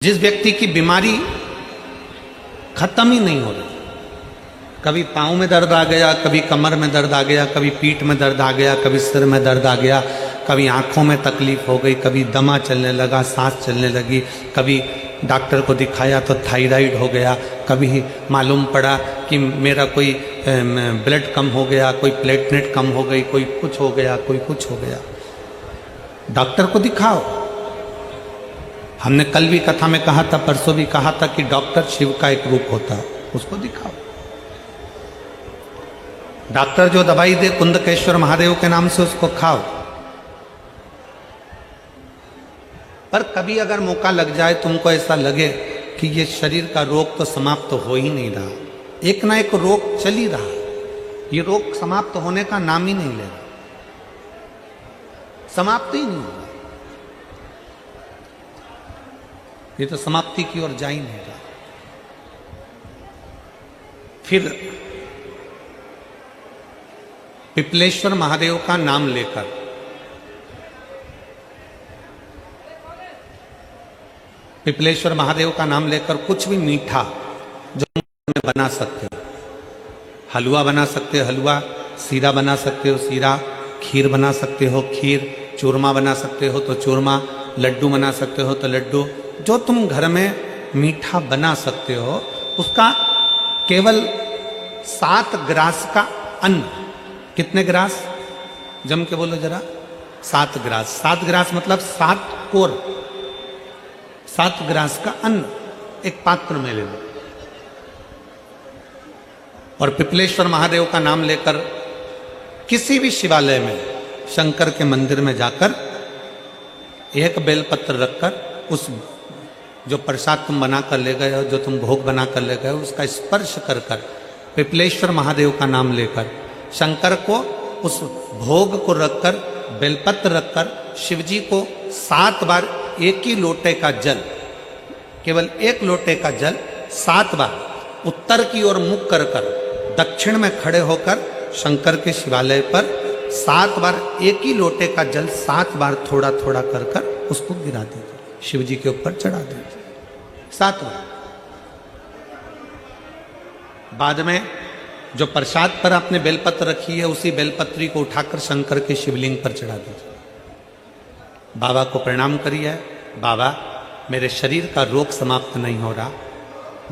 जिस व्यक्ति की बीमारी खत्म ही नहीं हो रही, कभी पाँव में दर्द आ गया, कभी कमर में दर्द आ गया, कभी पीठ में दर्द आ गया, कभी सिर में दर्द आ गया, कभी आंखों में तकलीफ हो गई, कभी दमा चलने लगा, सांस चलने लगी, कभी डॉक्टर को दिखाया तो थायराइड हो गया, कभी मालूम पड़ा कि मेरा कोई ब्लड कम हो गया, कोई प्लेटलेट कम हो गई, कोई कुछ हो गया, कोई कुछ हो गया। डॉक्टर को दिखाओ। हमने कल भी कथा में कहा था, परसों भी कहा था कि डॉक्टर शिव का एक रूप होता है, उसको दिखाओ। डॉक्टर जो दवाई दे कुंदकेश्वर महादेव के नाम से उसको खाओ। पर कभी अगर मौका लग जाए, तुमको ऐसा लगे कि ये शरीर का रोग तो समाप्त तो हो ही नहीं रहा, एक ना एक रोग चल ही रहा, ये रोग समाप्त होने का नाम ही नहीं ले रहा, समाप्त ही नहीं हो रहा, ये तो समाप्ति की ओर जा ही नहीं रहा। फिर पिपलेश्वर महादेव का नाम लेकर पिपलेश्वर महादेव का नाम लेकर कुछ भी मीठा जो में बना सकते हो, हलवा बना सकते हो हलवा, सीरा बना सकते हो सीरा, खीर बना सकते हो खीर, चूरमा बना सकते हो तो चूरमा, लड्डू बना सकते हो तो लड्डू, जो तुम घर में मीठा बना सकते हो उसका केवल 7 ग्रास का अन्न। कितने ग्रास? जम के बोलो जरा। 7 ग्रास। 7 ग्रास मतलब 7 कोर, 7 ग्रास का अन्न एक पात्र में ले लो और पिपलेश्वर महादेव का नाम लेकर किसी भी शिवालय में, शंकर के मंदिर में जाकर एक बेलपत्र रखकर उस जो प्रसाद तुम बना कर ले गए हो, जो तुम भोग बना कर ले गए हो, उसका स्पर्श कर कर पिपलेश्वर महादेव का नाम लेकर शंकर को उस भोग को रखकर, बेलपत्र रखकर शिवजी को 7 बार एक ही लोटे का जल, केवल एक लोटे का जल 7 बार उत्तर की ओर मुख कर कर दक्षिण में खड़े होकर शंकर के शिवालय पर 7 बार एक ही लोटे का जल 7 बार थोड़ा थोड़ा कर कर उसको गिरा दीजिए, शिव जी के ऊपर चढ़ा दीजिए 7 बार। बाद में जो प्रसाद पर आपने बेलपत्र रखी है उसी बेलपत्री को उठाकर शंकर के शिवलिंग पर चढ़ा दीजिए। बाबा को प्रणाम करिए, बाबा मेरे शरीर का रोग समाप्त नहीं हो रहा,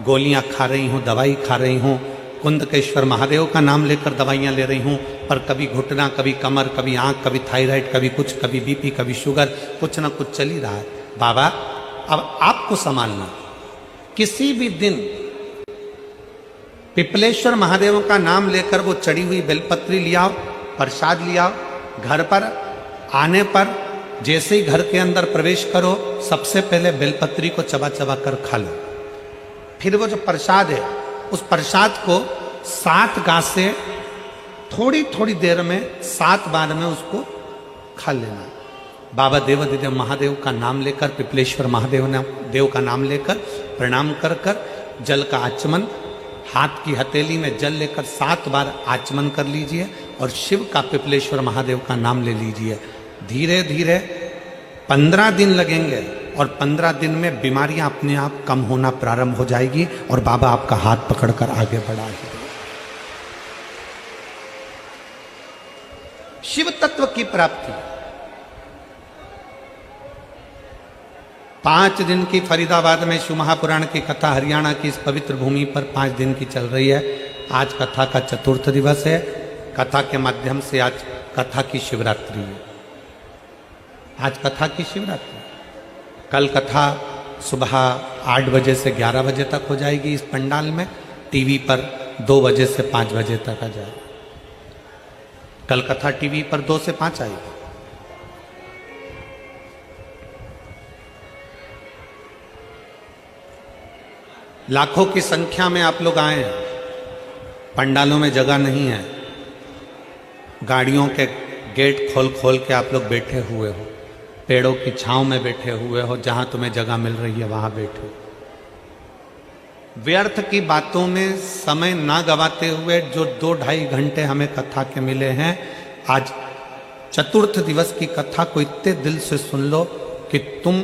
गोलियां खा रही हूं, दवाई खा रही हूं, कुंदकेश्वर महादेव का नाम लेकर दवाइयां ले रही हूं, पर कभी घुटना, कभी कमर, कभी आंख, कभी थायराइड, कभी कुछ, कभी बीपी, कभी शुगर, कुछ ना कुछ चल ही रहा है। बाबा अब आपको संभालना। किसी भी दिन पिपलेश्वर महादेव का नाम लेकर वो चढ़ी हुई बेलपत्री लियाओ, प्रसाद लियाओ, घर पर आने पर जैसे ही घर के अंदर प्रवेश करो सबसे पहले बेलपत्री को चबा चबा कर खा लो। फिर वो जो प्रसाद है उस प्रसाद को 7 गांठ से थोड़ी थोड़ी देर में 7 बार में उसको खा लेना। बाबा देवाधिदेव महादेव का नाम लेकर, पिपलेश्वर महादेव का नाम लेकर प्रणाम कर कर जल का आचमन, हाथ की हथेली में जल लेकर 7 बार आचमन कर लीजिए और शिव का, पिपलेश्वर महादेव का नाम ले लीजिए। धीरे धीरे 15 दिन लगेंगे और 15 दिन में बीमारियां अपने आप कम होना प्रारंभ हो जाएगी और बाबा आपका हाथ पकड़कर आगे बढ़ाएंगे। शिव तत्व की प्राप्ति 5 दिन की फरीदाबाद में शिव महापुराण की कथा हरियाणा की इस पवित्र भूमि पर 5 दिन की चल रही है। आज कथा का 4th दिवस है। कथा के माध्यम से आज कथा की शिवरात्रि है। आज कथा की शिवरात्रि, कल कथा सुबह 8 बजे से 11 बजे तक हो जाएगी इस पंडाल में, टीवी पर 2 बजे से 5 बजे तक आ जाएगी। कल कथा टीवी पर 2 से 5 आएगी। लाखों की संख्या में आप लोग आए हैं, पंडालों में जगह नहीं है, गाड़ियों के गेट खोल खोल के आप लोग बैठे हुए हो, पेड़ों की छांव में बैठे हुए हो, जहां तुम्हें जगह मिल रही है वहां बैठो। व्यर्थ की बातों में समय ना गवाते हुए जो 2-2.5 घंटे हमें कथा के मिले हैं, आज 4th दिवस की कथा को इतने दिल से सुन लो कि तुम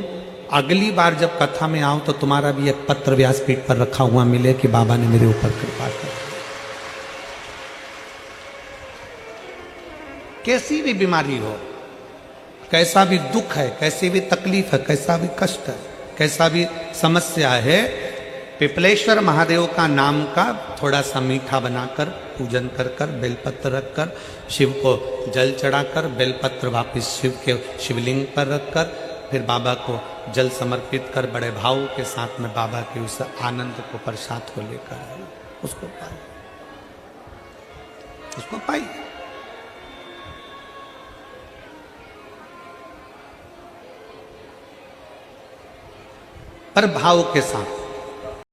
अगली बार जब कथा में आओ तो तुम्हारा भी एक पत्र व्यासपीठ पर रखा हुआ मिले कि बाबा ने मेरे ऊपर कृपा कर। कैसी भी बीमारी हो, कैसा भी दुख है, कैसी भी तकलीफ है, कैसा भी कष्ट है, कैसा भी समस्या है, पिपलेश्वर महादेव का नाम का थोड़ा सा मीठा बनाकर पूजन कर कर बेलपत्र रखकर शिव को जल चढ़ाकर बेलपत्र वापिस शिव के शिवलिंग पर रखकर फिर बाबा को जल समर्पित कर बड़े भाव के साथ में बाबा के उस आनंद को प्रसाद को लेकर आए, उसको पाए, उसको पाई। पर भाव के साथ